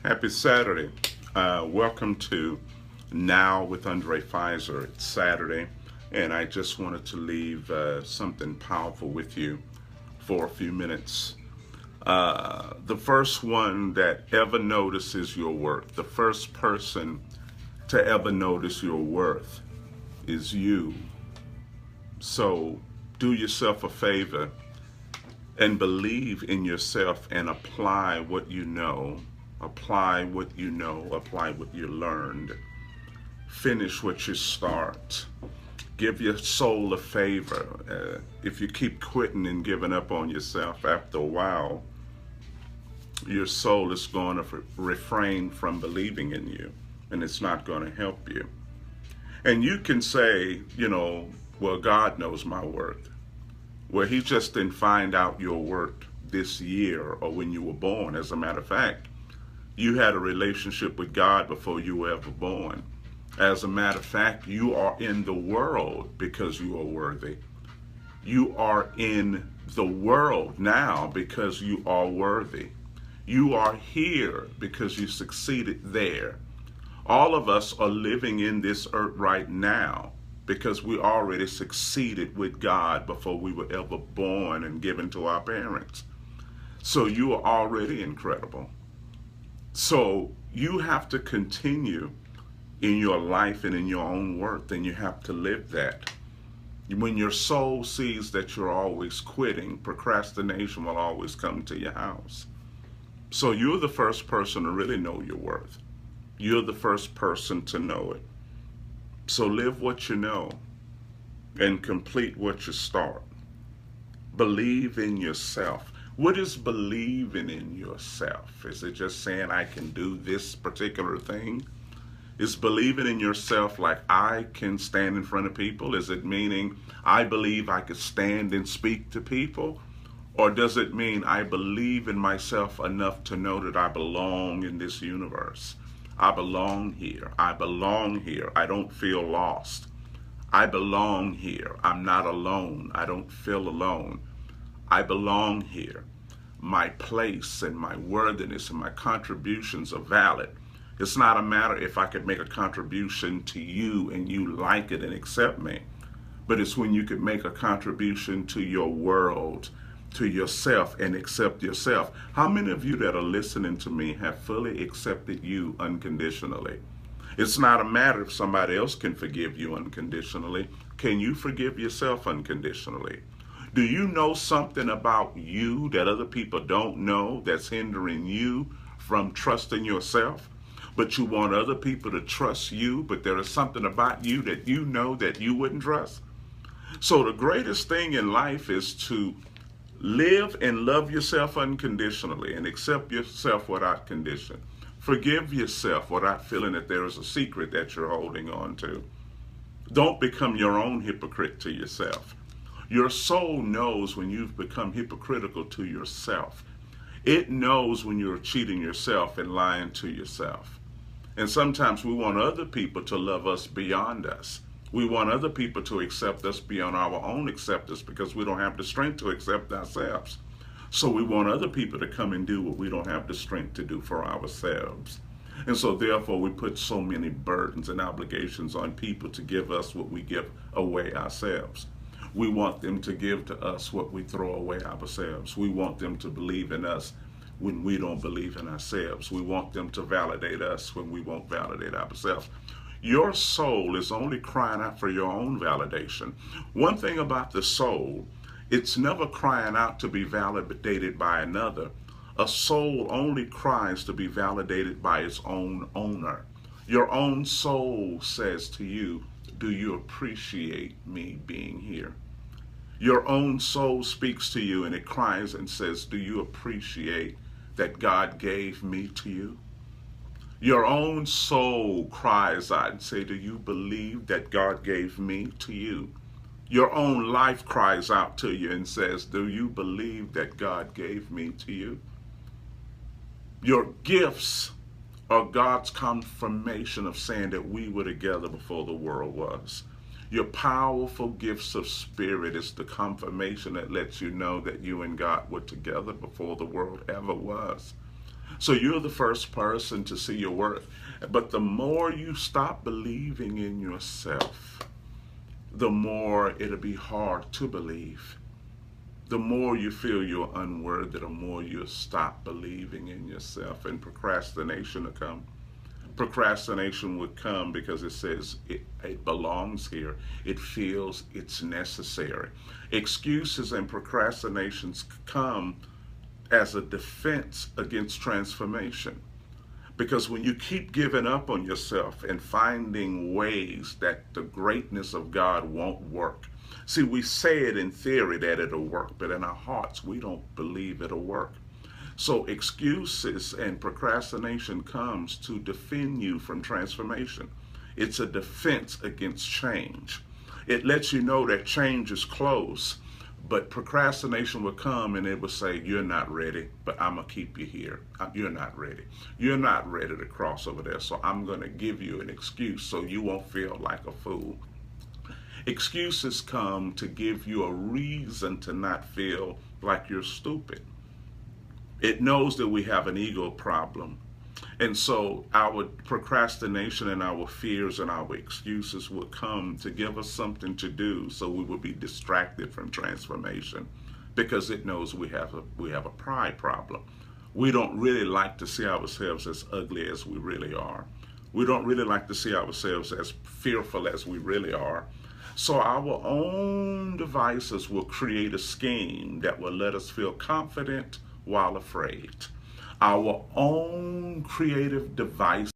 Happy Saturday. Welcome to Now with Andre Fizer. It's Saturday, and I just wanted to leave something powerful with you for a few minutes. The first one that ever notices your worth, the first person to ever notice your worth is you. So do yourself a favor and believe in yourself and apply what you know. Apply what you know, apply what you learned. Finish what you start. Give your soul a favor. If you keep quitting and giving up on yourself, after a while, your soul is going to refrain from believing in you, and it's not going to help you. And you can say, well, God knows my worth. Well, He just didn't find out your worth this year or when you were born. As a matter of fact, you had a relationship with God before you were ever born. As a matter of fact, you are in the world because you are worthy. You are in the world now because you are worthy. You are here because you succeeded there. All of us are living in this earth right now because we already succeeded with God before we were ever born and given to our parents. So you are already incredible. So you have to continue in your life and in your own worth, and you have to live that. When your soul sees that you're always quitting, procrastination will always come to your house. So you're the first person to really know your worth. You're the first person to know it. So live what you know and complete what you start. Believe in yourself. What is believing in yourself? Is it just saying I can do this particular thing? Is believing in yourself like I can stand in front of people? Is it meaning I believe I could stand and speak to people? Or does it mean I believe in myself enough to know that I belong in this universe? I belong here. I belong here. I don't feel lost. I belong here. I'm not alone. I don't feel alone. I belong here. My place and my worthiness and my contributions are valid. It's not a matter if I could make a contribution to you and you like it and accept me, but it's when you could make a contribution to your world, to yourself, and accept yourself. How many of you that are listening to me have fully accepted you unconditionally? It's not a matter if somebody else can forgive you unconditionally. Can you forgive yourself unconditionally? Do you know something about you that other people don't know that's hindering you from trusting yourself? But you want other people to trust you, but there is something about you that you know that you wouldn't trust? So the greatest thing in life is to live and love yourself unconditionally and accept yourself without condition. Forgive yourself without feeling that there is a secret that you're holding on to. Don't become your own hypocrite to yourself. Your soul knows when you've become hypocritical to yourself. It knows when you're cheating yourself and lying to yourself. And sometimes we want other people to love us beyond us. We want other people to accept us beyond our own acceptance because we don't have the strength to accept ourselves. So we want other people to come and do what we don't have the strength to do for ourselves. And so therefore we put so many burdens and obligations on people to give us what we give away ourselves. We want them to give to us what we throw away ourselves. We want them to believe in us when we don't believe in ourselves. We want them to validate us when we won't validate ourselves. Your soul is only crying out for your own validation. One thing about the soul, it's never crying out to be validated by another. A soul only cries to be validated by its own owner. Your own soul says to you, do you appreciate me being here? Your own soul speaks to you and it cries and says, do you appreciate that God gave me to you? Your own soul cries out and says, do you believe that God gave me to you? Your own life cries out to you and says, do you believe that God gave me to you? Your gifts are God's confirmation of saying that we were together before the world was. Your powerful gifts of spirit is the confirmation that lets you know that you and God were together before the world ever was. So you're the first person to see your worth. But the more you stop believing in yourself, the more it'll be hard to believe. The more you feel you're unworthy, the more you'll stop believing in yourself, and procrastination will come. Procrastination would come because it says it belongs here. It feels it's necessary. Excuses and procrastinations come as a defense against transformation. Because when you keep giving up on yourself and finding ways that the greatness of God won't work. See, we say it in theory that it'll work, but in our hearts, we don't believe it'll work. So excuses and procrastination comes to defend you from transformation. It's a defense against change. It lets you know that change is close, but procrastination will come and it will say, you're not ready, but I'm going to keep you here. You're not ready. You're not ready to cross over there, so I'm going to give you an excuse so you won't feel like a fool. Excuses come to give you a reason to not feel like you're stupid. It knows that we have an ego problem. And so our procrastination and our fears and our excuses will come to give us something to do so we will be distracted from transformation because it knows we have a pride problem. We don't really like to see ourselves as ugly as we really are. We don't really like to see ourselves as fearful as we really are. So our own devices will create a scheme that will let us feel confident while afraid. Our own creative device